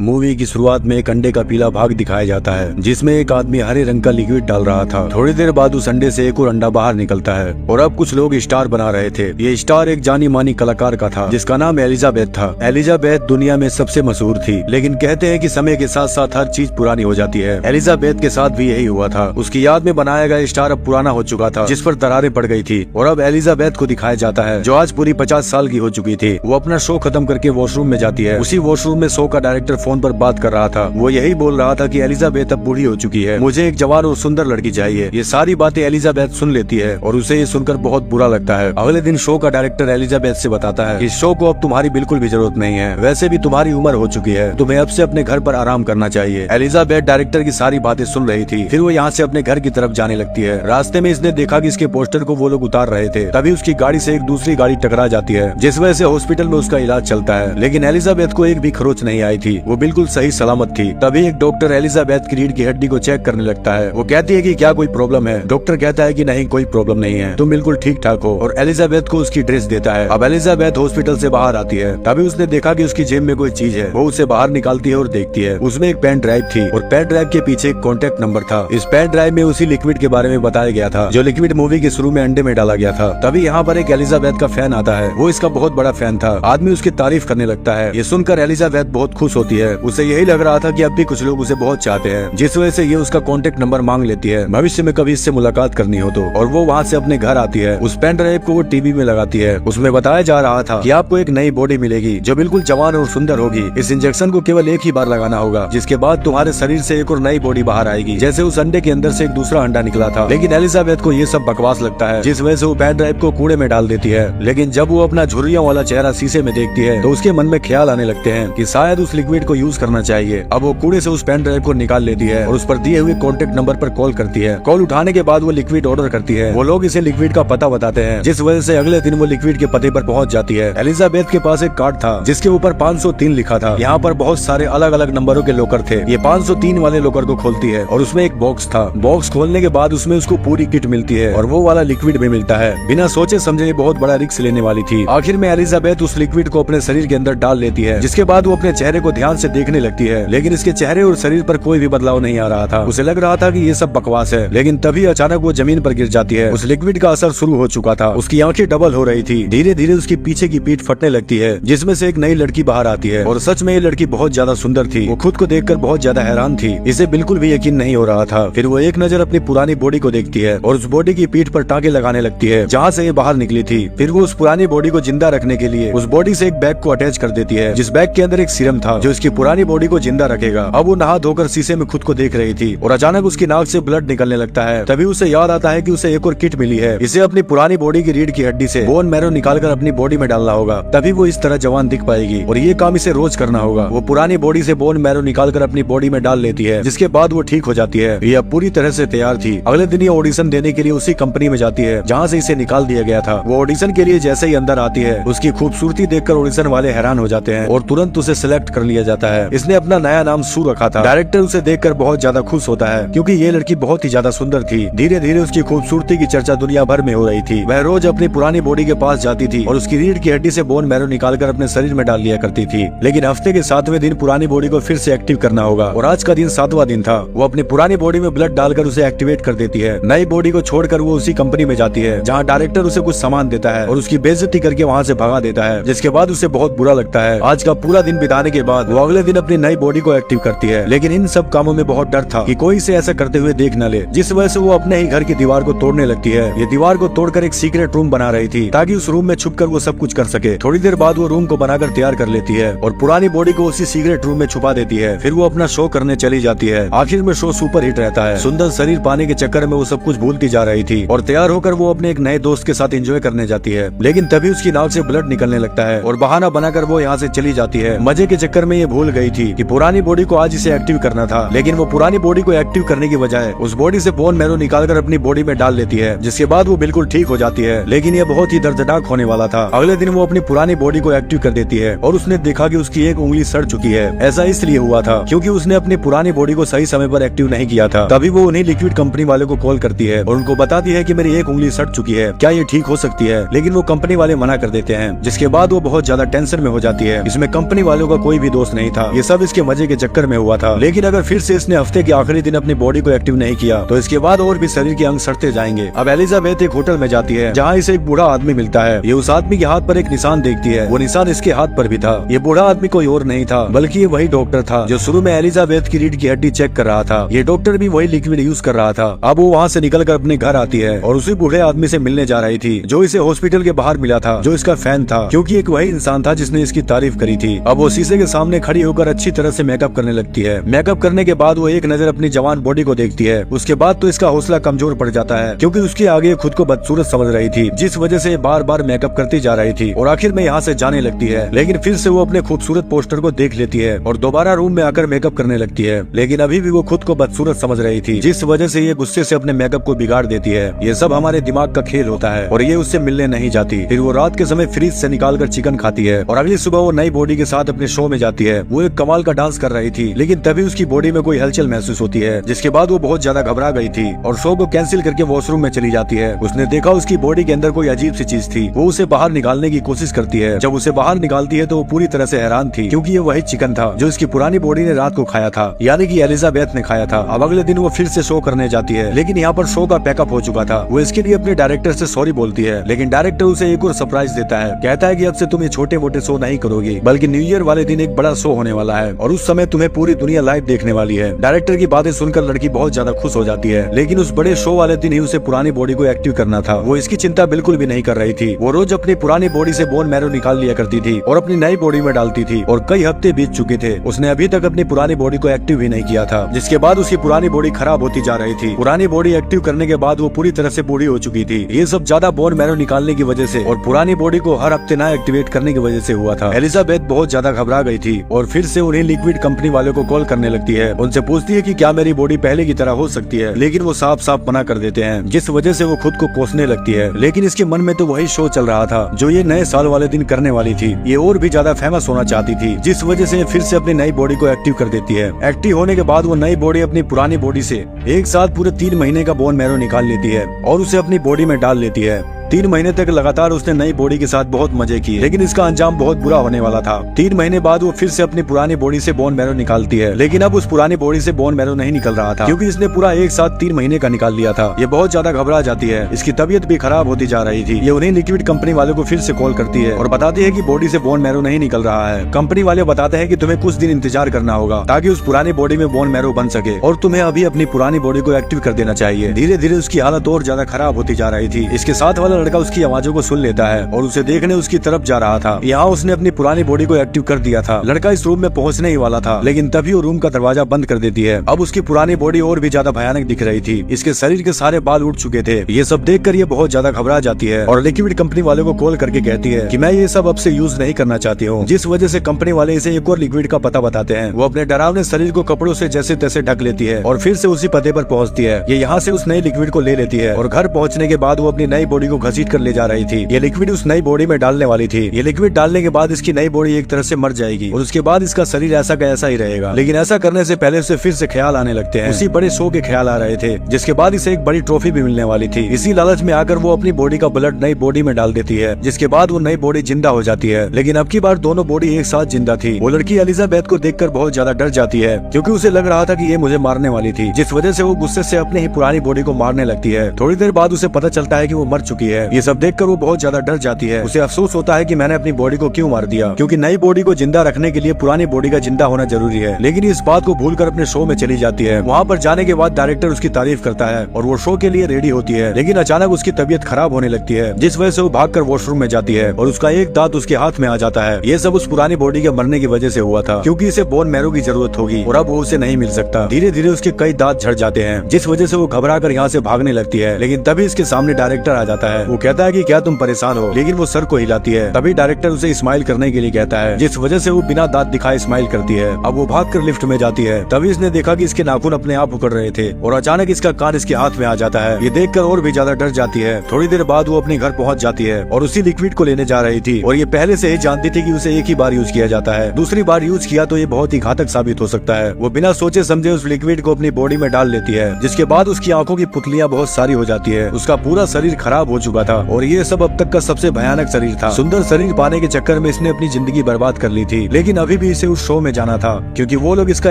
Movie की शुरुआत में एक अंडे का पीला भाग दिखाया जाता है जिसमें एक आदमी हरे रंग का लिक्विड डाल रहा था। थोड़ी देर बाद उस अंडे से एक और अंडा बाहर निकलता है और अब कुछ लोग स्टार बना रहे थे। ये स्टार एक जानी मानी कलाकार का था जिसका नाम एलिजाबेथ था। एलिजाबेथ दुनिया में सबसे मशहूर थी, लेकिन कहते हैं कि समय के साथ साथ हर चीज पुरानी हो जाती है। एलिजाबेथ के साथ भी यही हुआ था। उसकी याद में बनाया गया स्टार अब पुराना हो चुका था, जिस पर दरारें पड़ गई थी और अब एलिजाबेथ को दिखाया जाता है जो आज पूरी 50 साल की हो चुकी थी। वो अपना शो खत्म करके वॉशरूम में जाती है। उसी वॉशरूम में शो का डायरेक्टर फोन पर बात कर रहा था। वो यही बोल रहा था कि एलिजाबेथ अब बूढ़ी हो चुकी है, मुझे एक जवान और सुंदर लड़की चाहिए। ये सारी बातें एलिजाबेथ सुन लेती है और उसे ये सुनकर बहुत बुरा लगता है। अगले दिन शो का डायरेक्टर एलिजाबेथ से बताता है इस शो को अब तुम्हारी बिल्कुल भी जरूरत नहीं है, वैसे भी तुम्हारी उम्र हो चुकी है, तुम्हें अब से अपने घर पर आराम करना चाहिए। एलिजाबेथ डायरेक्टर की सारी बातें सुन रही थी। फिर वो यहाँ से अपने घर की तरफ जाने लगती है। रास्ते में इसने देखा कि इसके पोस्टर को वो लोग उतार रहे थे। तभी उसकी गाड़ी से एक दूसरी गाड़ी टकरा जाती है, जिस वजह से हॉस्पिटल में उसका इलाज चलता है। लेकिन एलिजाबेथ को एक भी खरोच नहीं आई थी, वो बिल्कुल सही सलामत थी। तभी एक डॉक्टर एलिजाबेथ की रीढ़ की हड्डी को चेक करने लगता है। वो कहती है कि क्या कोई प्रॉब्लम है? डॉक्टर कहता है कि नहीं, कोई प्रॉब्लम नहीं है, तुम बिल्कुल ठीक ठाक हो, और एलिजाबेथ को उसकी ड्रेस देता है। अब एलिजाबेथ हॉस्पिटल से बाहर आती है। तभी उसने देखा कि उसकी जेब में कोई चीज है। वो उसे बाहर निकालती है और देखती है उसमें एक पेन ड्राइव थी और पेन ड्राइव के पीछे एक कॉन्टेक्ट नंबर था। इस पेन ड्राइव में उसी लिक्विड के बारे में बताया गया था जो लिक्विड मूवी के शुरू में अंडे में डाला गया था। तभी यहाँ पर एक एलिजाबेथ का फैन आता है। वो इसका बहुत बड़ा फैन था। आदमी उसकी तारीफ करने लगता है। ये सुनकर एलिजाबेथ बहुत खुश होती है। उसे यही लग रहा था कि अब भी कुछ लोग उसे बहुत चाहते हैं, जिस वजह से ये उसका कॉन्टेक्ट नंबर मांग लेती है भविष्य में कभी इससे मुलाकात करनी हो तो। और वो वहाँ से अपने घर आती है। उस पेन ड्राइव को वो टीवी में लगाती है। उसमें बताया जा रहा था कि आपको एक नई बॉडी मिलेगी जो बिल्कुल जवान और सुंदर होगी। इस इंजेक्शन को केवल एक ही बार लगाना होगा, जिसके बाद तुम्हारे शरीर से एक और नई बॉडी बाहर आएगी, जैसे उस अंडे के अंदर से एक दूसरा अंडा निकला था। लेकिन एलिजाबेथ को ये सब बकवास लगता है, जिस वजह से वो पेन ड्राइव को कूड़े में डाल देती है। लेकिन जब वो अपना झुर्रियों वाला चेहरा शीशे में देखती है तो उसके मन में ख्याल आने लगते हैं कि शायद उस लिक्विड को यूज करना चाहिए। अब वो कूड़े से उस पेन ड्राइव को निकाल लेती है और उस पर दिए हुए कॉन्टेक्ट नंबर पर कॉल करती है। कॉल उठाने के बाद वो लिक्विड ऑर्डर करती है। वो लोग इसे लिक्विड का पता बताते हैं, जिस वजह से अगले दिन वो लिक्विड के पते पर पहुंच जाती है। एलिजाबेथ के पास एक कार्ड था जिसके ऊपर 503 लिखा था। यहाँ पर बहुत सारे अलग अलग नंबरों के लॉकर थे। ये 503 वाले लॉकर को खोलती है और उसमें एक बॉक्स था। बॉक्स खोलने के बाद उसमें उसको पूरी किट मिलती है और वो वाला लिक्विड भी मिलता है। बिना सोचे समझे ये बहुत बड़ा रिस्क लेने वाली थी। आखिर में एलिजाबेथ उस लिक्विड को अपने शरीर के अंदर डाल लेती है, जिसके बाद वो अपने चेहरे को ध्यान से देखने लगती है। लेकिन इसके चेहरे और शरीर पर कोई भी बदलाव नहीं आ रहा था। उसे लग रहा था कि ये सब बकवास है। लेकिन तभी अचानक वो जमीन पर गिर जाती है। उस लिक्विड का असर शुरू हो चुका था। उसकी आंखें डबल हो रही थी। धीरे धीरे उसकी पीछे की पीठ फटने लगती है, जिसमें से एक नई लड़की बाहर आती है। और सच में ये लड़की बहुत ज्यादा सुंदर थी। वो खुद को देखकर बहुत ज्यादा हैरान थी। इसे बिल्कुल भी यकीन नहीं हो रहा था। फिर वो एक नजर अपनी पुरानी बॉडी को देखती है और उस बॉडी की पीठ पर टाँके लगाने लगती है जहाँ से ये बाहर निकली थी। फिर वो उस पुरानी बॉडी को जिंदा रखने के लिए उस बॉडी से एक बैग को अटैच कर देती है, जिस बैग के अंदर एक सीरम था जो इसकी पुरानी बॉडी को जिंदा रखेगा। अब वो नहा धोकर शीशे में खुद को देख रही थी और अचानक उसकी नाक से ब्लड निकलने लगता है। तभी उसे याद आता है कि उसे एक और किट मिली है। इसे अपनी पुरानी बॉडी की रीढ़ की हड्डी से बोन मैरो निकालकर अपनी बॉडी में डालना होगा, तभी वो इस तरह जवान दिख पाएगी। और ये काम इसे रोज करना होगा। वो पुरानी बॉडी से बोन मैरो निकालकर अपनी बॉडी में डाल लेती है, जिसके बाद वो ठीक हो जाती है। ये अब पूरी तरह से तैयार थी। अगले दिन ये ऑडिशन देने के लिए उसी कंपनी में जाती है जहाँ से इसे निकाल दिया गया था। वो ऑडिशन के लिए जैसे ही अंदर आती है, उसकी खूबसूरती देखकर ऑडिशन वाले हैरान हो जाते हैं और तुरंत उसे सिलेक्ट कर लिया जाता है। इसने अपना नया नाम सू रखा था। डायरेक्टर उसे देखकर बहुत ज्यादा खुश होता है क्योंकि ये लड़की बहुत ही ज्यादा सुंदर थी। धीरे धीरे उसकी खूबसूरती की चर्चा दुनिया भर में हो रही थी। वह रोज अपनी पुरानी बॉडी के पास जाती थी और उसकी रीढ़ की हड्डी से बोन मैरो निकालकर अपने शरीर में डाल लिया करती थी। लेकिन हफ्ते के 7वें दिन पुरानी बॉडी को फिर से एक्टिव करना होगा और आज का दिन 7वां दिन था। वो अपनी पुरानी बॉडी में ब्लड डालकर उसे एक्टिवेट कर देती है। नई बॉडी को छोड़कर वो उसी कंपनी में जाती है जहाँ डायरेक्टर उसे कुछ सामान देता है और उसकी बेइज्जती करके वहाँ से भगा देता है, जिसके बाद उसे बहुत बुरा लगता है। आज का पूरा दिन बिताने के बाद वो अगले दिन अपनी नई बॉडी को एक्टिव करती है। लेकिन इन सब कामों में बहुत डर था कि कोई इसे ऐसा करते हुए देख न ले, जिस वजह से वो अपने ही घर की दीवार को तोड़ने लगती है। ये दीवार को तोड़कर एक सीक्रेट रूम बना रही थी ताकि उस रूम में छुपकर वो सब कुछ कर सके। थोड़ी देर बाद वो रूम को बनाकर तैयार कर लेती है और पुरानी बॉडी को उसी सीक्रेट रूम में छुपा देती है। फिर वो अपना शो करने चली जाती है। आखिर में शो सुपर हिट रहता है। सुंदर शरीर पाने के चक्कर में वो सब कुछ भूलती जा रही थी और तैयार होकर वो अपने एक नए दोस्त के साथ एंजॉय करने जाती है। लेकिन तभी उसकी नाक से ब्लड निकलने लगता है और बहाना बनाकर वो यहाँ से चली जाती है। मजे के चक्कर में ये भूल गई थी कि पुरानी बॉडी को आज इसे एक्टिव करना था। लेकिन वो पुरानी बॉडी को एक्टिव करने की बजाय उस बॉडी से बोन मैरो निकालकर अपनी बॉडी में डाल लेती है, जिसके बाद वो बिल्कुल ठीक हो जाती है। लेकिन ये बहुत ही दर्दनाक होने वाला था। अगले दिन वो अपनी पुरानी बॉडी को एक्टिव कर देती है और उसने देखा कि उसकी एक उंगली सड़ चुकी है। ऐसा इसलिए हुआ था क्योंकि उसने अपनी पुरानी बॉडी को सही समय पर एक्टिव नहीं किया था। तभी वो उन्हीं लिक्विड कंपनी वाले को कॉल करती है और उनको बताती है कि मेरी एक उंगली सड़ चुकी है, क्या ये ठीक हो सकती है? लेकिन वो कंपनी वाले मना कर देते हैं, जिसके बाद वो बहुत ज्यादा टेंशन में हो जाती है। इसमें कंपनी वालों का कोई भी दोष नहीं नहीं था, ये सब इसके मजे के चक्कर में हुआ था। लेकिन अगर फिर से इसने हफ्ते के आखिरी दिन अपनी बॉडी को एक्टिव नहीं किया तो इसके बाद और भी शरीर के अंग सड़ते जाएंगे। अब एलिजाबेथ एक होटल में जाती है जहाँ इसे एक बूढ़ा आदमी मिलता है। ये उस आदमी के हाथ पर एक निशान देखती है, वो निशान इसके हाथ पर भी था। ये बूढ़ा आदमी कोई और नहीं था बल्कि ये वही डॉक्टर था जो शुरू में एलिजाबेथ की रीढ़ की हड्डी चेक कर रहा था। ये डॉक्टर भी वही लिक्विड यूज कर रहा था। अब वो वहाँ से निकलकर अपने घर आती है और उसी बूढ़े आदमी से मिलने जा रही थी जो इसे हॉस्पिटल के बाहर मिला था, जो इसका फैन था, क्योंकि एक वही इंसान था जिसने इसकी तारीफ करी थी। अब वो शीशे के सामने खड़ी होकर अच्छी तरह से मेकअप करने लगती है। मेकअप करने के बाद वो एक नजर अपनी जवान बॉडी को देखती है। उसके बाद तो इसका हौसला कमजोर पड़ जाता है क्योंकि उसके आगे खुद को बदसूरत समझ रही थी, जिस वजह से बार बार मेकअप करती जा रही थी और आखिर में यहाँ से जाने लगती है। लेकिन फिर से वो अपने खूबसूरत पोस्टर को देख लेती है और दोबारा रूम में आकर मेकअप करने लगती है। लेकिन अभी भी वो खुद को बदसूरत समझ रही थी, जिस वजह से ये गुस्से से अपने मेकअप को बिगाड़ देती है। ये सब हमारे दिमाग का खेल होता है और ये उससे मिलने नहीं जाती। फिर वो रात के समय फ्रिज से निकालकर चिकन खाती है और अगली सुबह वो नई बॉडी के साथ अपने शो में जाती है। वो एक कमाल का डांस कर रही थी, लेकिन तभी उसकी बॉडी में कोई हलचल महसूस होती है, जिसके बाद वो बहुत ज्यादा घबरा गई थी और शो को कैंसिल करके वॉशरूम में चली जाती है। उसने देखा उसकी बॉडी के अंदर कोई अजीब सी चीज थी। वो उसे बाहर निकालने की कोशिश करती है। जब उसे बाहर निकालती है तो वो पूरी तरह से हैरान थी क्योंकि ये वही चिकन था जो इसकी पुरानी बॉडी ने रात को खाया था, यानी कि एलिजाबेथ ने खाया था। अब अगले दिन वो फिर से शो करने जाती है, लेकिन यहाँ पर शो का पैकअप हो चुका था। वो इसके लिए अपने डायरेक्टर से सॉरी बोलती है, लेकिन डायरेक्टर उसे एक और सरप्राइज देता है। कहता है कि अब से तुम ये छोटे मोटे शो नहीं करोगी, बल्कि न्यू ईयर वाले दिन एक बड़ा शो होने वाला है और उस समय तुम्हें पूरी दुनिया लाइव देखने वाली है। डायरेक्टर की बातें सुनकर लड़की बहुत ज्यादा खुश हो जाती है, लेकिन उस बड़े शो वाले दिन ही उसे पुरानी बॉडी को एक्टिव करना था। वो इसकी चिंता बिल्कुल भी नहीं कर रही थी। वो रोज अपनी पुरानी बॉडी से बोन मैरो निकाल लिया करती थी और अपनी नई बॉडी में डालती थी और कई हफ्ते बीत चुके थे, उसने अभी तक अपनी पुरानी बॉडी को एक्टिव भी नहीं किया था, जिसके बाद उसकी पुरानी बॉडी खराब होती जा रही थी। पुरानी बॉडी एक्टिव करने के बाद वो पूरी तरह से बूढ़ी हो चुकी थी। ये सब ज्यादा बोन मैरो निकालने की वजह से और पुरानी बॉडी को हर हफ्ते नया एक्टिवेट करने की वजह से हुआ था। एलिजाबेथ बहुत ज्यादा घबरा गई थी और फिर से उन्हें लिक्विड कंपनी वालों को कॉल करने लगती है। उनसे पूछती है कि क्या मेरी बॉडी पहले की तरह हो सकती है, लेकिन वो साफ साफ मना कर देते हैं, जिस वजह से वो खुद को कोसने लगती है। लेकिन इसके मन में तो वही शो चल रहा था जो ये नए साल वाले दिन करने वाली थी। ये और भी ज्यादा फेमस होना चाहती थी, जिस वजह से फिर से अपनी नई बॉडी को एक्टिव कर देती है। एक्टिव होने के बाद वो नई बॉडी अपनी पुरानी बॉडी से एक साथ पूरे 3 महीने का बोन मैरो निकाल लेती है और उसे अपनी बॉडी में डाल लेती है। 3 महीने तक लगातार उसने नई बॉडी के साथ बहुत मजे किए, लेकिन इसका अंजाम बहुत बुरा होने वाला था। 3 महीने बाद वो फिर से अपनी पुरानी बॉडी से बोन मैरो निकालती है, लेकिन अब उस पुरानी बॉडी से बोन मैरो नहीं निकल रहा था क्योंकि इसने पूरा एक साथ 3 महीने का निकाल लिया था। ये बहुत ज्यादा घबरा जाती है, इसकी तबीयत भी खराब होती जा रही थी। ये उन्हें लिक्विड कंपनी वालों को फिर से कॉल करती है और बताती है कि बॉडी से बोन मैरो नहीं निकल रहा है। कंपनी वाले बताते हैं कि तुम्हें कुछ दिन इंतजार करना होगा ताकि उस पुरानी बॉडी में बोन मैरो बन सके और तुम्हें अभी अपनी पुरानी बॉडी को एक्टिव कर देना चाहिए। धीरे धीरे उसकी हालत और ज्यादा खराब होती जा रही थी। इसके साथ वाला लड़का उसकी आवाजों सुन लेता है और उसे देखने उसकी तरफ जा रहा था। यहाँ उसने अपनी पुरानी बॉडी को एक्टिव कर दिया था। लड़का इस रूम में पहुंचने ही वाला था, लेकिन तभी वो रूम का दरवाजा बंद कर देती है। अब उसकी पुरानी बॉडी और भी ज्यादा भयानक दिख रही थी। इसके शरीर के सारे बाल उठ चुके थे। ये सब देखकर ये बहुत ज्यादा घबरा जाती है और लिक्विड कंपनी वालों को कॉल करके कहती है कि मैं ये सब अब से यूज नहीं करना चाहती हूँ, जिस वजह से कंपनी वाले इसे एक और लिक्विड का पता बताते हैं। वो अपने डरावने शरीर को कपड़ों से जैसे तैसे ढक लेती है और फिर से उसी पते पर पहुँचती है। ये यहाँ से उस नई लिक्विड को ले लेती है और घर पहुँचने के बाद वो अपनी नई बॉडी को घसीट कर ले जा रही थी। ये लिक्विड उस नई बॉडी में डालने वाली थी। ये लिक्विड डालने के बाद इसकी नई बॉडी एक तरह से मर जाएगी और उसके बाद इसका शरीर ऐसा का ऐसा ही रहेगा। लेकिन ऐसा करने से पहले उसे फिर से ख्याल आने लगते हैं। उसी बड़े शो के ख्याल आ रहे थे, जिसके बाद इसे एक बड़ी ट्रॉफी भी मिलने वाली थी। इसी लालच में आकर वो अपनी बॉडी का ब्लड नई बॉडी में डाल देती है, जिसके बाद वो नई बॉडी जिंदा हो जाती है। लेकिन अब की बार दोनों बॉडी एक साथ जिंदा थी। वो लड़की एलिजाबेथ को देखकर बहुत ज्यादा डर जाती है क्योंकि उसे लग रहा था कि ये मुझे मारने वाली थी, जिस वजह से वो गुस्से से अपने ही पुरानी बॉडी को मारने लगती है। थोड़ी देर बाद उसे पता चलता है कि वो मर चुकी है। ये सब देखकर वो बहुत ज्यादा डर जाती है। उसे अफसोस होता है कि मैंने अपनी बॉडी को क्यों मार दिया, क्योंकि नई बॉडी को जिंदा रखने के लिए पुरानी बॉडी का जिंदा होना जरूरी है। लेकिन इस बात को भूलकर अपने शो में चली जाती है। वहाँ पर जाने के बाद डायरेक्टर उसकी तारीफ करता है और वो शो के लिए रेडी होती है, लेकिन अचानक उसकी तबीयत खराब होने लगती है, जिस वजह से वो भागकर वॉशरूम में जाती है और उसका एक दांत उसके हाथ में आ जाता है। ये सब उस पुरानी बॉडी के मरने की वजह से हुआ था, क्योंकि इसे बोन मैरो की जरूरत होगी और अब वो उसे नहीं मिल सकता। धीरे धीरे उसके कई दांत झड़ जाते हैं, जिस वजह से वो घबरा कर यहाँ से भागने लगती है। लेकिन तभी इसके सामने डायरेक्टर आ जाता है। वो कहता है कि क्या तुम परेशान हो, लेकिन वो सर को हिलाती है। तभी डायरेक्टर उसे स्माइल करने के लिए कहता है, जिस वजह से वो बिना दांत दिखाए स्माइल करती है। अब वो भागकर लिफ्ट में जाती है। तभी इसने देखा कि इसके नाखून अपने आप उखड़ रहे थे और अचानक इसका कान इसके हाथ में आ जाता है। ये देखकर और भी ज्यादा डर जाती है। थोड़ी देर बाद वो अपने घर पहुंच जाती है और उसी लिक्विड को लेने जा रही थी और ये पहले से ही जानती थी कि उसे एक ही बार यूज किया जाता है। दूसरी बार यूज किया तो ये बहुत ही घातक साबित हो सकता है। वो बिना सोचे समझे उस लिक्विड को अपनी बॉडी में डाल लेती है, जिसके बाद उसकी आंखों की पुतलियां बहुत सारी हो जाती है। उसका पूरा शरीर खराब हो चुका चुका था और ये सब अब तक का सबसे भयानक शरीर था। सुंदर शरीर पाने के चक्कर में इसने अपनी जिंदगी बर्बाद कर ली थी, लेकिन अभी भी इसे उस शो में जाना था क्योंकि वो लोग इसका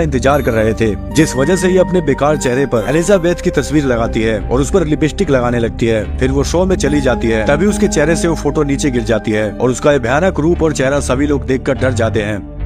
इंतजार कर रहे थे, जिस वजह से ये अपने बेकार चेहरे पर एलिजाबेथ की तस्वीर लगाती है और उस पर लिपस्टिक लगाने लगती है। फिर वो शो में चली जाती है, तभी उसके चेहरे से वो फोटो नीचे गिर जाती है और उसका भयानक रूप और चेहरा सभी लोग देखकर डर जाते हैं।